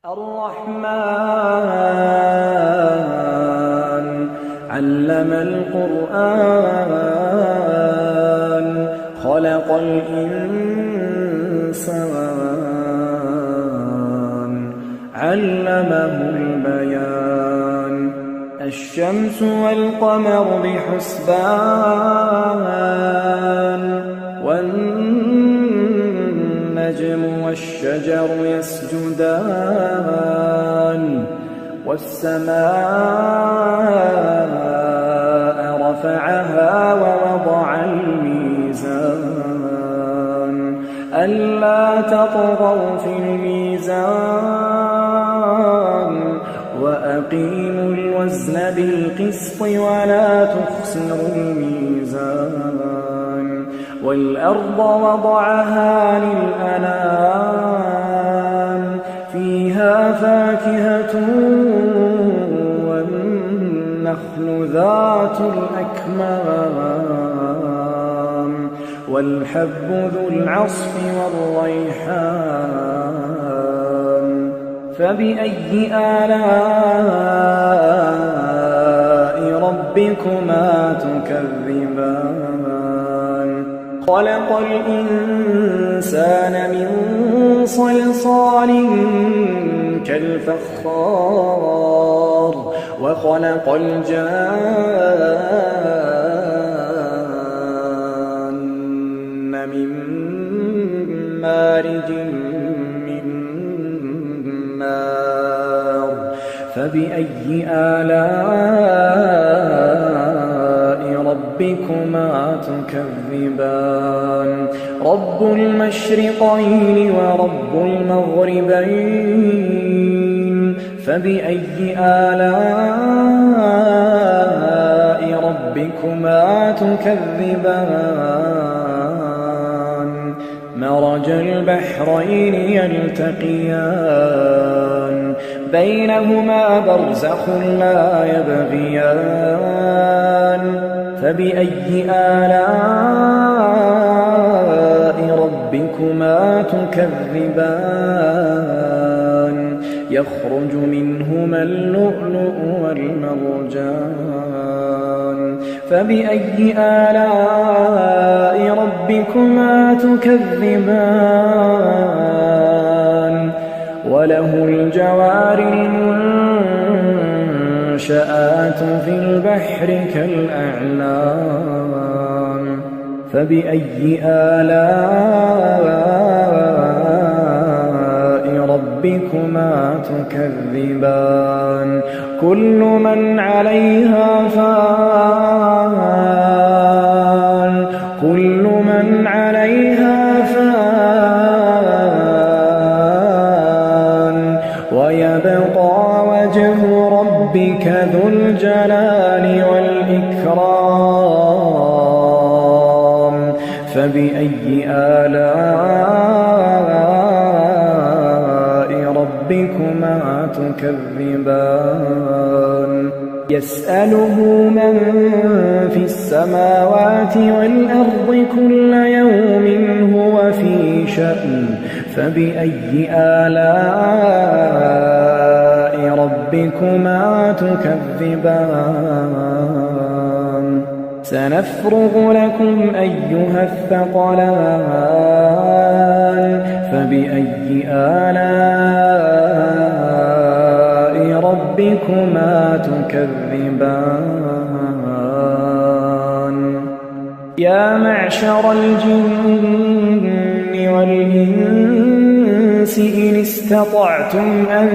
الرحمن علم القرآن خلق الإنسان علمه البيان الشمس والقمر بحسبان والنجم والشجر يسجدان والسماء رفعها ووضع الميزان ألا تطغوا في الميزان وأقيموا الوزن بالقسط ولا تخسروا الميزان والأرض وضعها للأنام فيها فاكهة والنخل ذات الأكمام والحب ذو العصف والريحان فبأي آلاء ربكما تكذبان خلق الإنسان من صلصال كالفخار وخلق الجان من مارج من نار فبأي آلاء ربكما تكذبان رب المشرقين ورب المغربين فبأي آلاء ربكما تكذبان مرج البحرين يلتقيان بينهما برزخ لا يبغيان فبأي آلاء ربكما تكذبان يخرج منهما اللؤلؤ والمرجان فبأي آلاء ربكما تكذبان وله الجوار المنشآت في البحر كالأعلام فبأي آلاء ربكما تكذبان كل من عليها فان كل من عليها فان ويبقى وجه ربك ذو الجلال والإكرام فبأي آلاء ربكما تكذبان يسأله من في السماوات والأرض كل يوم هو في شأن فبأي آلاء ربكما تكذبان سنفرغ لكم أيها الثقلان فبأي آلاء ربكما تكذبان يا معشر الجن والإنس إن استطعتم أن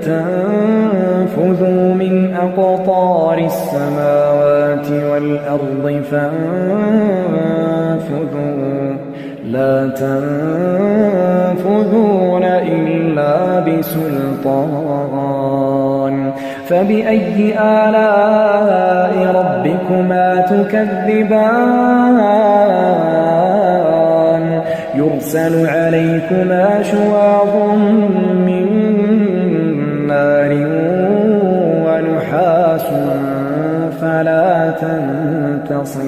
تنفذوا من أقطار السماوات والأرض فانفذوا لا تنفذون إلا بسلطان فبأي آلاء ربكما تكذبان يرسل عليكما شواظ من نار ونحاس فلا تنتصران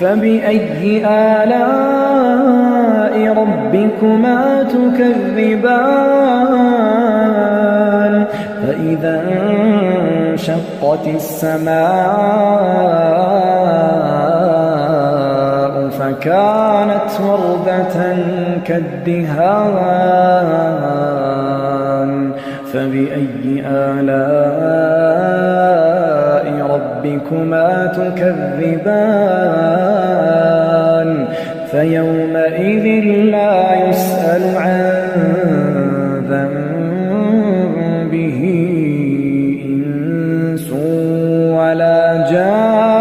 فبأي آلاء ربكما تكذبان فإذا انشقت السماء فكانت وردة كالدهان فبأي آلاء ربكما تكذبان فيومئذ لا يسأل عن ذنبه إنس ولا جان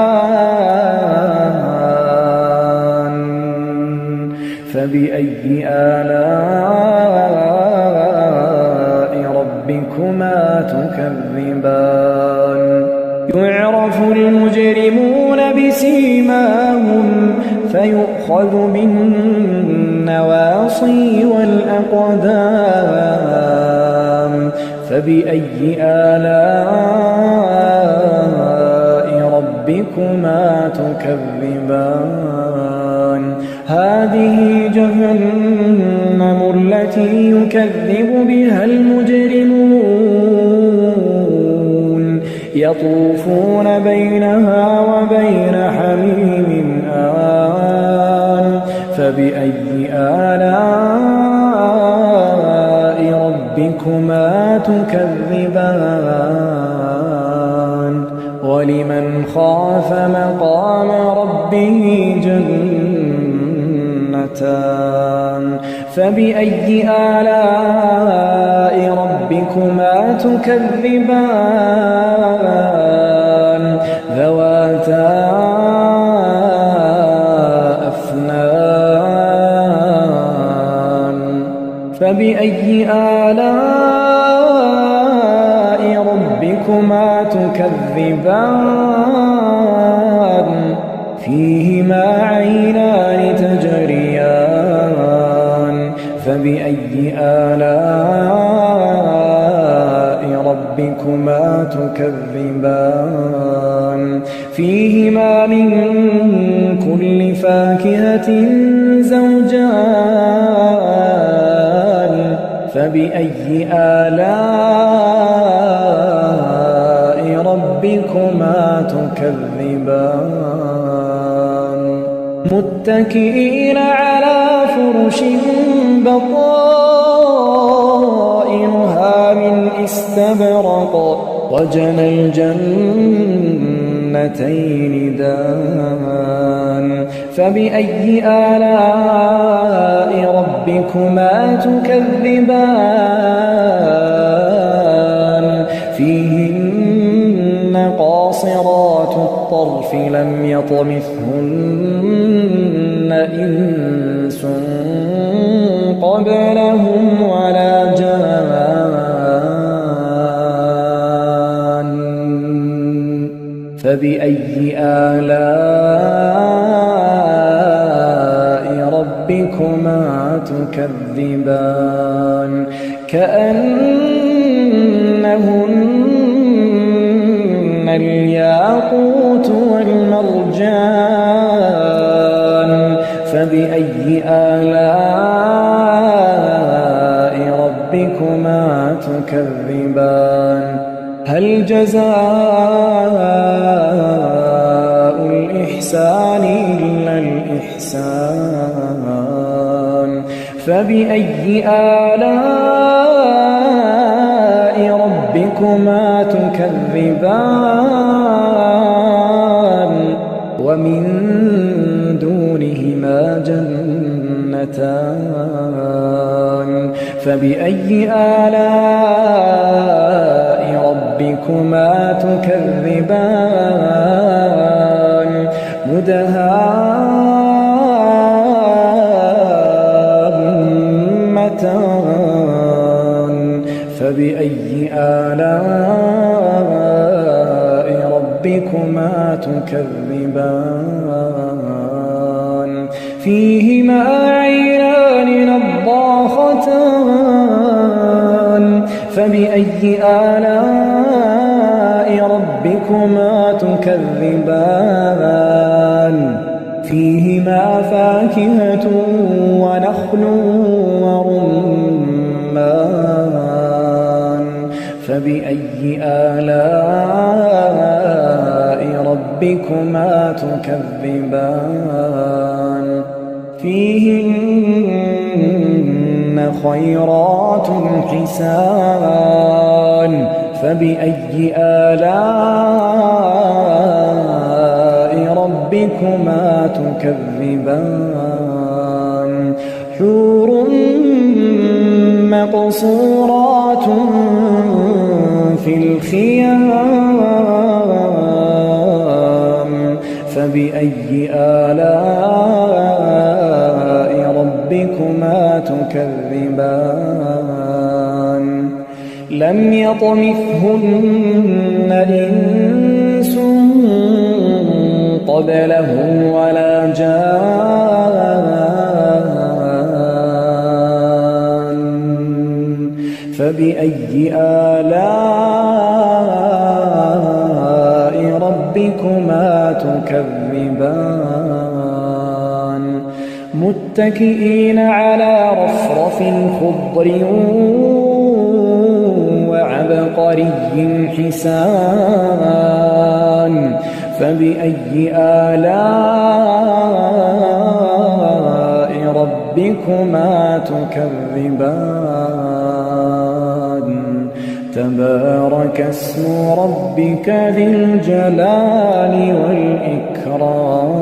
فبأي آلاء ربكما تكذبان يعرف المجرمون بسيماهم فيؤخذ بالنواصي والأقدام فبأي آلاء ربكما تكذبان هذه جهنم التي يكذب بها المجرمون يطوفون بينها وبين حميم آن فبأي آلاء ربكما تكذبان ولمن خاف مقام ربه جنتان فبأي آلاء ربكما تكذبان ذواتا أفنان فبأي آلاء ربكما تكذبان فيهما عينان تجريان فبأي آلاء ربكما تكذبان فيهما من كل فاكهة زوجان فبأي آلاء ربكما تكذبان متكئين على فرش بطائنها من استبرق وجنى الجنتين دان فبأي آلاء ربكما تكذبان فيهن قاصرات الطرف لم يطمثهن إنس قبلهم ولا جان فبأي آلاء ربكما تكذبان كأنهن الياقوت والمرجان فبأي آلاء ربكما تكذبان هل جزاء الإحسان إلا الإحسان فبأي آلاء ربكما تكذبان ومن دونهما جنتان فبأي آلاء ربكما تكذبان مدهامتان فبأي آلاء ربكما تكذبان فيهما عينان نضاختان فبأي آلاء ربكما تكذبان فيهما فاكهة ونخل ورمان فبأي آلاء ربكما تكذبان فيهن خيرات حسان فبأي آلاء ربكما تكذبان حور مقصورات في الخيام فبأي آلاء ربكما تكذبان لم يطمثهن إنس قبلهم ولا جان فبأي آلاء ربكما تكذبان متكئين على رفرف خضر وعبقري حسان فبأي آلاء ربكما تكذبان تبارك اسم ربك ذي الجلال والإكرام